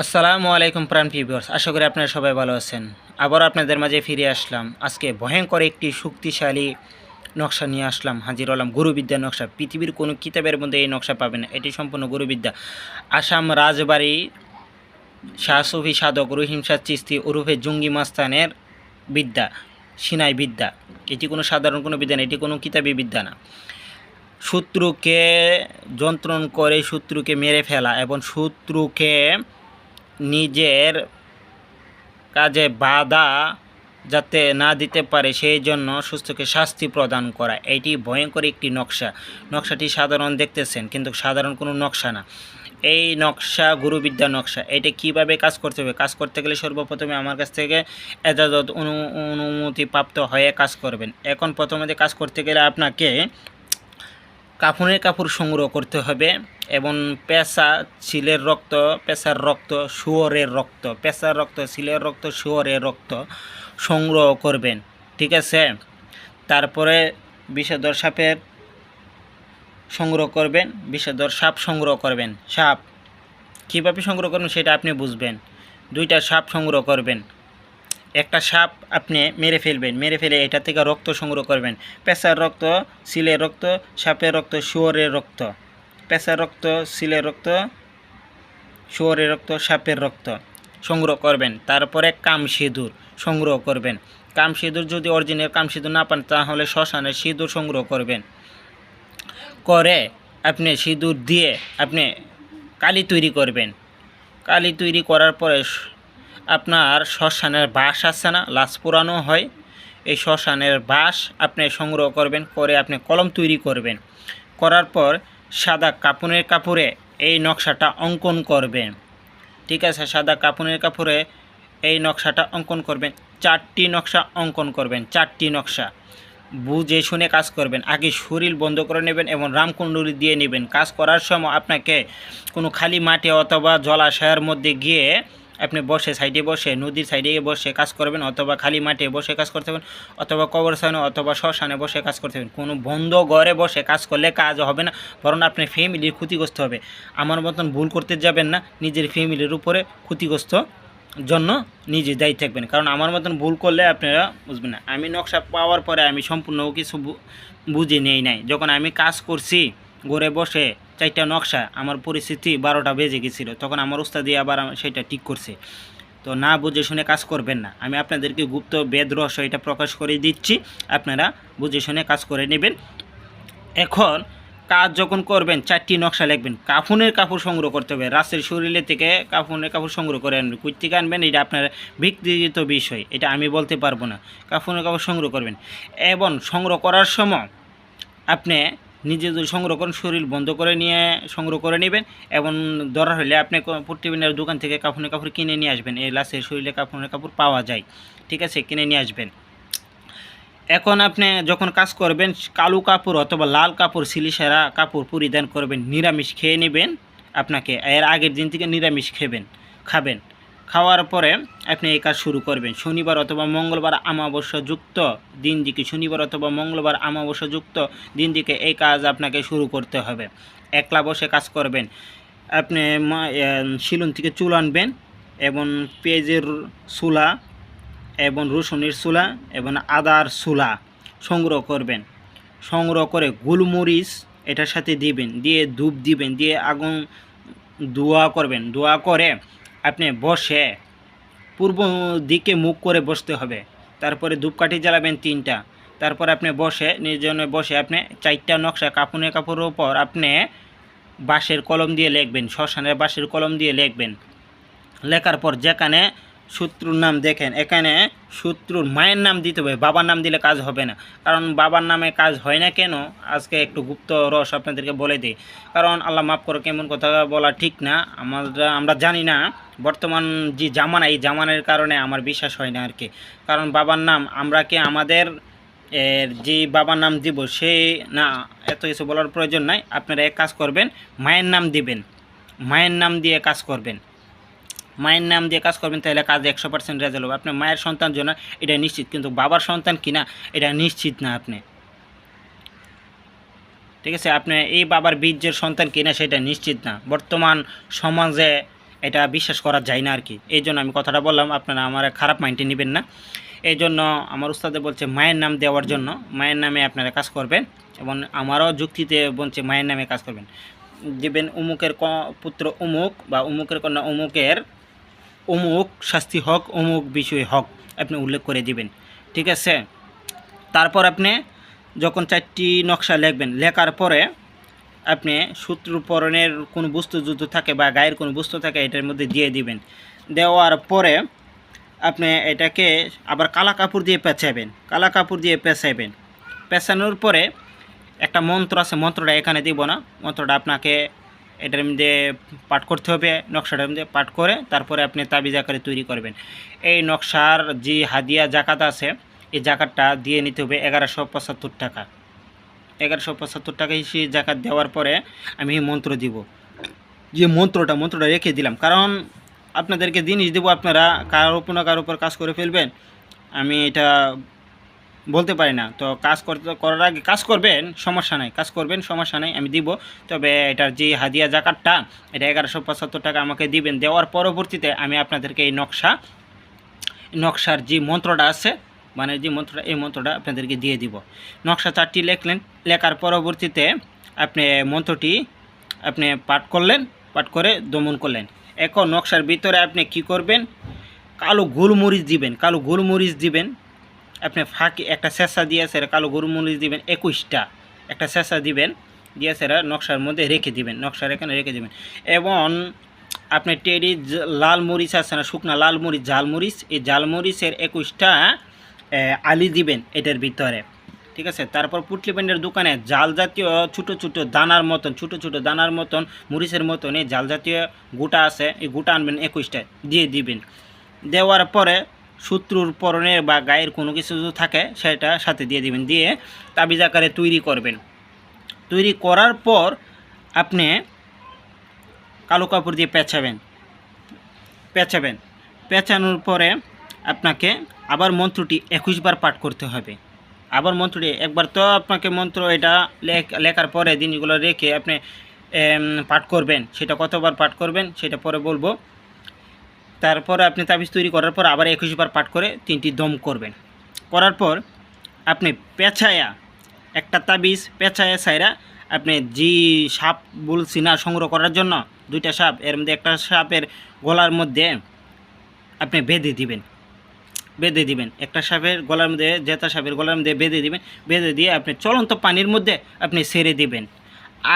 আসসালামু আলাইকুম প্রাণ ভিউয়ার্স, আশা করি আপনারা সবাই ভালো আছেন। আবার আপনাদের মাঝে ফিরে আসলাম। আজকে ভয়ঙ্কর একটি শক্তিশালী নকশা নিয়ে আসলাম, হাজির হলাম। গুরুবিদ্যার নকশা। পৃথিবীর কোনো কিতাবের মধ্যে এই নকশা পাবেন না, এটি সম্পূর্ণ গুরুবিদ্যা। আসাম রাজবাড়ি শাহ সুফি সাধক রহিম শাহ চিস্তি ওরফে জঙ্গি মাস্তানের বিদ্যা, সিনাই বিদ্যা। এটি কোনো সাধারণ কোনো বিদ্যা না, এটি কোনো কিতাবী বিদ্যা না। শত্রুকে যন্ত্রণ করে শত্রুকে মেরে ফেলা এবং শত্রুকে নিজের কাজে বাধা যাতে না দিতে পারে সেই জন্য সুস্থকে শাস্তি প্রদান করা, এটি ভয়ঙ্কর একটি নকশা। নকশাটি সাধারণ দেখতেছেন, কিন্তু সাধারণ কোনো নকশা না। এই নকশা গুরুবিদ্যার নকশা। এটা কিভাবে কাজ করতে হবে? কাজ করতে গেলে সর্বপ্রথমে আমার কাছ থেকে এজাজত অনুমতি প্রাপ্ত হয়ে কাজ করবেন। এখন প্রথমে কাজ করতে গেলে আপনাকে কাফনের কাপড় সংগ্রহ করতে হবে এবং পেঁচা, চিলের রক্ত, পেঁচার রক্ত, শুয়োরের রক্ত, পেঁচার রক্ত, চিলের রক্ত, শুয়োরের রক্ত সংগ্রহ করবেন। ঠিক আছে? তারপরে বিষধর সাপের সংগ্রহ করবেন, বিষধর সাপ সংগ্রহ করবেন। সাপ কীভাবে সংগ্রহ করবেন সেটা আপনি বুঝবেন। 2টা সাপ সংগ্রহ করবেন। একটা সাপ আপনি মেরে ফেলবেন, মেরে ফেলে এটা থেকে রক্ত সংগ্রহ করবেন। পেঁচার রক্ত, সিলের রক্ত, সাপের রক্ত, শুয়োরের রক্ত। পেঁচার রক্ত, সিলের রক্ত, শুয়োরের রক্ত, সাপের রক্ত সংগ্রহ করবেন। তারপরে কাম সিঁদুর সংগ্রহ করবেন। কাম সিঁদুর যদি অরিজিনাল কাম সিঁদুর না পান তাহলে শ্মশানের সিঁদুর সংগ্রহ করবেন। করে আপনি সিঁদুর দিয়ে আপনি কালি তৈরি করবেন। কালি তৈরি করার পরে আপনার শ্মশানের বাঁশ আছে না, লাশ পোড়ানো হয়, এই শ্মশানের বাঁশ আপনি সংগ্রহ করবেন। করে আপনি কলম তৈরি করবেন। করার পর সাদা কাপনের কাপড়ে এই নকশাটা অঙ্কন করবেন। ঠিক আছে? সাদা কাপনের কাপড়ে এই নকশাটা অঙ্কন করবেন। 4টি নকশা অঙ্কন করবেন। 4টি নকশা বুঝে শুনে কাজ করবেন। আগে শরীর বন্ধ করে নেবেন এবং রামকুণ্ডলী দিয়ে নেবেন। কাজ করার সময় আপনাকে কোনো খালি মাঠে অথবা জলাশয়ের মধ্যে গিয়ে আপনি বসে, সাইডে বসে, নদীর সাইডে বসে কাজ করবেন, অথবা খালি মাঠে বসে কাজ করতে হবেন, অথবা কবরস্থানে অথবা শ্মশানে বসে কাজ করতে হবেন। কোনো বন্ধ ঘরে বসে কাজ করলে কাজ হবে না, বরং আপনার ফ্যামিলির ক্ষতিগ্রস্ত হবে। আমার মতন ভুল করতে যাবেন না, নিজের ফ্যামিলির উপরে ক্ষতিগ্রস্ত জন্য নিজে দায়ী থাকবেন। কারণ আমার মতন ভুল করলে আপনারা বুঝবেন না। আমি নকশা পাওয়ার পরে আমি সম্পূর্ণ কিছু বুঝে নেই নাই। যখন আমি কাজ করছি ঘরে বসে 4টা নকশা, আমার পরিস্থিতি 12টা বেজে গেছিলো। তখন আমার উস্তাদি আবার সেটা ঠিক করছে। তো না বুঝে শুনে কাজ করবেন না। আমি আপনাদেরকে গুপ্ত বেদ রহস্য এটা প্রকাশ করে দিচ্ছি, আপনারা বুঝে শুনে কাজ করে নেবেন। এখন কাজ যখন করবেন 4টি নকশা লিখবেন। কাফনের কাপড় সংগ্রহ করতে হবে। রাসের শরীরে থেকে কাফনের কাপড় সংগ্রহ করে আনবেন। কই থেকে আনবেন এটা আপনার ব্যক্তিগত বিষয়, এটা আমি বলতে পারবো না। কাফনের কাপড় সংগ্রহ করবেন এবং সংগ্রহ করার সময় আপনি নিজে যদি সংগ্রহ করেন শরীর বন্ধ করে নিয়ে সংগ্রহ করে নেবেন। এবং দরকার হলে আপনি প্রতিদিনের দোকান থেকে কাফনের কাপড় কিনে নিয়ে আসবেন। এই লাশের শরীরে কাফনের কাপড় পাওয়া যায়। ঠিক আছে? কিনে নিয়ে আসবেন। এখন আপনি যখন কাজ করবেন কালো কাপড় অথবা লাল কাপড়, সিলিসারা কাপড় পরিধান করবেন। নিরামিষ খেয়ে নেবেন। আপনাকে এর আগের দিন থেকে নিরামিষ খাবেন। খাওয়ার পরে আপনি এই কাজ শুরু করবেন। শনিবার অথবা মঙ্গলবার অমাবস্যাযুক্ত দিন দিকে, শনিবার অথবা মঙ্গলবার অমাবস্যাযুক্ত দিন দিকে এই কাজ আপনাকে শুরু করতে হবে। একলা বসে কাজ করবেন। আপনি শিলন থেকে চুল আনবেন এবং পেঁয়াজের চুলা এবং রসুনের চুলা এবং আদার চুলা সংগ্রহ করবেন। সংগ্রহ করে গোলমরিচ এটার সাথে দিবেন, দিয়ে ধূপ দিবেন, দিয়ে আগুন দোয়া করবেন। দোয়া করে আপনি বসে পূর্ব দিকে মুখ করে বসতে হবে। তারপরে ধূপকাঠি জ্বালাবেন 3টা। তারপর আপনি বসে নির্জনে বসে আপনি 4টা নকশা কাপনের কাপড়ের উপর আপনি বাঁশের কলম দিয়ে লিখবেন। শ্মশানের বাঁশের কলম দিয়ে লিখবেন। লেখার পর যেখানে শত্রুর নাম দেখেন, এখানে শত্রুর মায়ের নাম দিতে হবে। বাবার নাম দিলে কাজ হবে না। কারণ বাবার নামে কাজ হয় না কেন আজকে একটু গুপ্ত রহস্য আপনাদেরকে বলে দিই। কারণ আল্লাহ মাফ করে কেমন কথা বলা ঠিক না, আমরা জানি না বর্তমান যে জামানা, এই জামানের কারণে আমার বিশ্বাস হয় না আর কি। কারণ বাবার নাম আমরা কি আমাদের যে বাবার নাম দিব সে না, এত কিছু বলার প্রয়োজন নাই। আপনারা এক কাজ করবেন, মায়ের নাম দিবেন। মায়ের নাম দিয়ে কাজ করবেন। মায়ের নাম দিয়ে কাজ করবেন, তাহলে কাজ 100% রেজাল্ট হবে। আপনার মায়ের সন্তান জন্য এটা নিশ্চিত, কিন্তু বাবার সন্তান কিনা এটা নিশ্চিত না আপনি। ঠিক আছে? আপনি এই বাবার বীর্যের সন্তান কিনা সেটা নিশ্চিত না। বর্তমান সমাজে এটা বিশ্বাস করা যায় না আর কি। এই জন্য আমি কথাটা বললাম, আপনারা আমার খারাপ মাইন্ডে নেবেন না। এই জন্য আমার উস্তাদে বলছে মায়ের নাম দেওয়ার জন্য, মায়ের নামে আপনারা কাজ করবেন, এবং আমারও যুক্তিতে বলছে মায়ের নামে কাজ করবেন। দিবেন অমুকের পুত্র অমুক বা অমুকের কন্যা অমুকের অমুক শাস্তি হক, অমুক বিষয় হক আপনি উল্লেখ করে দিবেন, ঠিক আছে। তারপর আপনি যখন 4টি নকশা লিখবেন, লেখার পরে আপনি শত্রুপরণের কোনো বস্তু যদি থাকে বা গায়ের কোনো বস্তু থাকে এটার মধ্যে দিয়ে দিবেন। দেওয়ার পরে আপনি এটাকে আবার কালা কাপড় দিয়ে পেঁচাবেন, কালা কাপড় দিয়ে পেঁচাবেন। পেঁচানোর পরে একটা মন্ত্র আছে, মন্ত্রটা এখানে দিব না, মন্ত্রটা আপনাকে এটার মধ্যে পাঠ করতে হবে, নকশাটার মধ্যে পাঠ করে তারপরে আপনি তাবিজ আকারে তৈরি করবেন। এই নকশার যে হাদিয়া জাকাত আছে, এই জাকাতটা দিয়ে নিতে হবে 1175 টাকা। 1175 টাকা হিসেবে জাকাত দেওয়ার পরে আমি মন্ত্র দিব, যে মন্ত্রটা রেখে দিলাম, কারণ আপনাদেরকে জিনিস দেবো, আপনারা কারোর উপর না কারোর উপর কাজ করে ফেলবেন, আমি এটা বলতে পারি না। তো কাজ করার আগে কাজ করবেন, সমস্যা নাই, কাজ করবেন, সমস্যা নাই, আমি দিব। তবে এটার যে হাদিয়া জাকাতটা, এটা 1175 টাকা আমাকে দিবেন। দেওয়ার পরবর্তীতে আমি আপনাদেরকে এই নকশার যে মন্ত্রটা আছে, মানে যে মন্ত্রটা, এই মন্ত্রটা আপনাদেরকে দিয়ে দিব। নকশা 4টি লিখলেন, লেখার পরবর্তীতে আপনি মন্ত্রটি আপনি পাঠ করলেন, পাঠ করে দমন করলেন। এখন নকশার ভিতরে আপনি কি করবেন, কালো গোলমরিচ দিবেন, কালো গোলমরিচ দিবেন আপনি ফাঁকি একটা শেষা দিয়ে সেরা কালো গোলমরিচ দিবেন 21টা, একটা শেষা দিবেন, দিয়ে সেরা নকশার মধ্যে রেখে দিবেন, নকশার এখানে রেখে দিবেন। এবং আপনি টেরি লাল মরিচ আছে না, শুকনা লাল মরিচ, ঝালমরিচ, এই ঝালমরিচের 21টা আলি দিবেন এটার ভিতরে, ঠিক আছে। তারপর পুটলি পেন্ডের দোকানে জাল জাতীয় ছোটো ছোটো দানার মতন, ছোটো ছোটো দানার মতন, মরিচের মতন এই জাল জাতীয় গোটা আছে, এই গোটা আনবেন 21টা, দিয়ে দিবেন। দেওয়ার পরে শত্রুর পরনের বা গায়ের কোনো কিছু যদি থাকে সেটা সাথে দিয়ে দিবেন, দিয়ে তাবিজ আকারে তৈরি করবেন। তৈরি করার পর আপনি কালো কাপড় দিয়ে পেঁচাবেন। পেঁচানোর পরে আপনাকে আবার মন্ত্রটি 21 বার পাঠ করতে হবে। আবার মন্ত্রটি একবার তো আপনাকে মন্ত্র এটা লেখার পরে দিনগুলো রেখে আপনি পাঠ করবেন, সেটা কতবার পাঠ করবেন সেটা পরে বলবো। তারপর আপনি তাবিজ তৈরি করার পর আবার 21 বার পাঠ করে 3টি দম করবেন। করার পর আপনি পেঁচায়া একটা তাবিজ পেঁচায়া সাইরা আপনি যে সাপ বলছি না সংগ্রহ করার জন্য 2টা সাপ, এর মধ্যে একটা সাপের গলার মধ্যে আপনি বেঁধে দিবেন, একটা সাপের গলার মধ্যে, জেতা সাপের গলার মধ্যে বেঁধে দিয়ে আপনি চলন্ত পানির মধ্যে আপনি ছেড়ে দিবেন।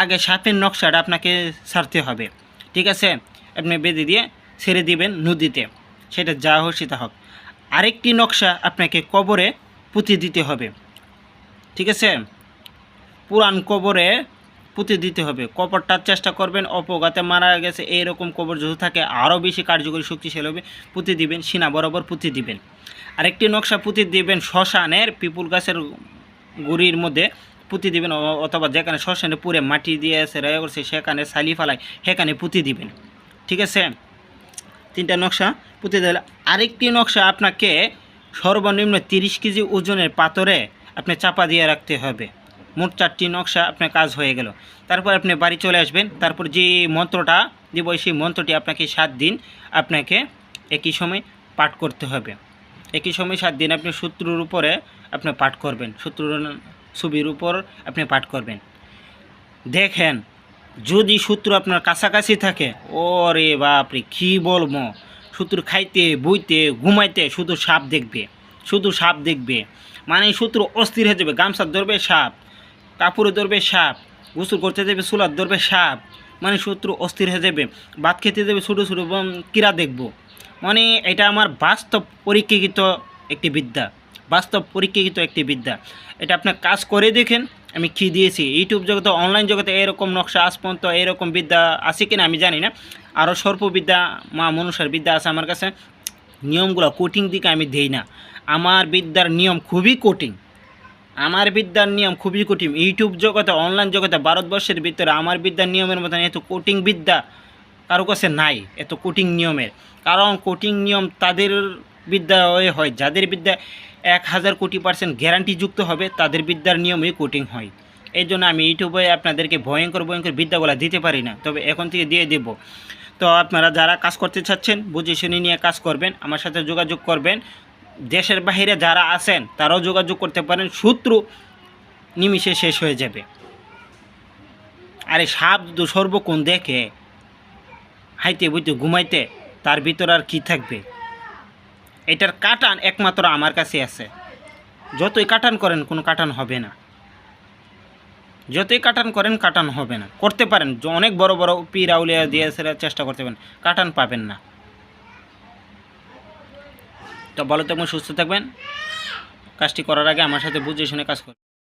আগে সাপের নকশাটা আপনাকে ছাড়তে হবে, ঠিক আছে। আপনি বেঁধে দিয়ে ছেড়ে দিবেন নদীতে, সেটা যা হোক সেটা হোক। আরেকটি নকশা আপনাকে কবরে পুঁতে দিতে হবে, ঠিক আছে। পুরান কবরে পুঁতে দিতে হবে। কবরটার চেষ্টা করবেন অপঘাতে মারা গেছে এইরকম কবর যদি থাকে আরও বেশি কার্যকরী শক্তিশালী হবে, পুঁতে দিবেন, সিনা বরাবর পুঁতে দিবেন। আরেকটি নকশা পুঁতে দিবেন শ্মশানের পিপুল গাছের গুড়ির মধ্যে পুঁতে দিবেন, অথবা যেখানে শ্মশানে পুরে মাটি দিয়ে এসে রয়ে করছে সেখানে সালি ফালাই সেখানে পুঁতে দিবেন, ঠিক আছে। 3টা নকশা পুঁতে দিলে আরেকটি নকশা আপনাকে সর্বনিম্ন 30 কেজি ওজনের পাথরে আপনি চাপা দিয়ে রাখতে হবে। মোট 4টি নকশা আপনার কাজ হয়ে গেল। তারপর আপনি বাড়ি চলে আসবেন। তারপর যে মন্ত্রটা দিব সেই মন্ত্রটি আপনাকে 7 দিন আপনাকে একই সময় পাঠ করতে হবে। একই সময় 7 দিন আপনি শত্রুর উপরে আপনি পাঠ করবেন, শত্রুর ছবির উপর আপনি পাঠ করবেন। দেখেন যদি শত্রু আপনার কাছাকাছি থাকে, ওরে বাপরে কী বলবো, শত্রু খাইতে বইতে ঘুমাইতে শুধু সাপ দেখবে, মানে শত্রু অস্থির হয়ে যাবে। গামছা ধরবে সাপ, কাপড়ে ধরবে সাপ, গোসল করতে দেবে চুলার ধরবে সাপ, মানে শত্রু অস্থির হয়ে যাবে। ভাত খেতে দেবে ছোটো ছোটো কীরা দেখবো। মানে এটা আমার বাস্তব পরীক্ষিত একটি বিদ্যা, এটা আপনার কাজ করে দেখেন। আমি কী দিয়েছি ইউটিউব জগতে, অনলাইন জগতে এরকম নকশা আজ পর্যন্ত এরকম বিদ্যা আছে কিনা আমি জানি না। আরও সর্পবিদ্যা মা মনুষ্যের বিদ্যা আছে আমার কাছে। নিয়মগুলো কঠিন দিকে আমি দেই না, আমার বিদ্যার নিয়ম খুবই কঠিন, ইউটিউব জগতে অনলাইন জগতে ভারতবর্ষের ভিতরে আমার বিদ্যার নিয়মের মতন এত কঠিন বিদ্যা কারো কাছে নাই, এত কঠিন নিয়মের। কারণ কঠিন নিয়ম তাদের বিদ্যা হয় যাদের বিদ্যা 1000 কোটি % গ্যারান্টিযুক্ত হবে, তাদের বিদ্যার নিয়মই কঠিন হয়। এই জন্য আমি ইউটিউবে আপনাদেরকে ভয়ঙ্কর বিদ্যাগুলো দিতে পারি না, তবে এখন থেকে দিয়ে দেব। তো আপনারা যারা কাজ করতে চাচ্ছেন বুঝে শুনে নিয়ে কাজ করবেন, আমার সাথে যোগাযোগ করবেন। দেশের বাইরে যারা আছেন তারাও যোগাযোগ করতে পারেন, শত্রু নিমিষে শেষ হয়ে যাবে। আরে সাপ সর্বক্ষণ দেখে হাইতে বইতে ঘুমাইতে, তার ভিতর আর কি থাকবে? এটার কাটান একমাত্র আমার কাছে আছে। যতই কাটান করেন কোনো কাটান হবে না, যতই কাটান করেন কাটান হবে না। করতে পারেন অনেক বড় বড় পীর আউলিয়া দিয়ে চেষ্টা করতে পারেন, কাটান পাবেন না। তো ভালো থাকবেন, সুস্থ থাকবেন। কাজটি করার আগে আমার সাথে বুঝে শুনে কাজ করবেন।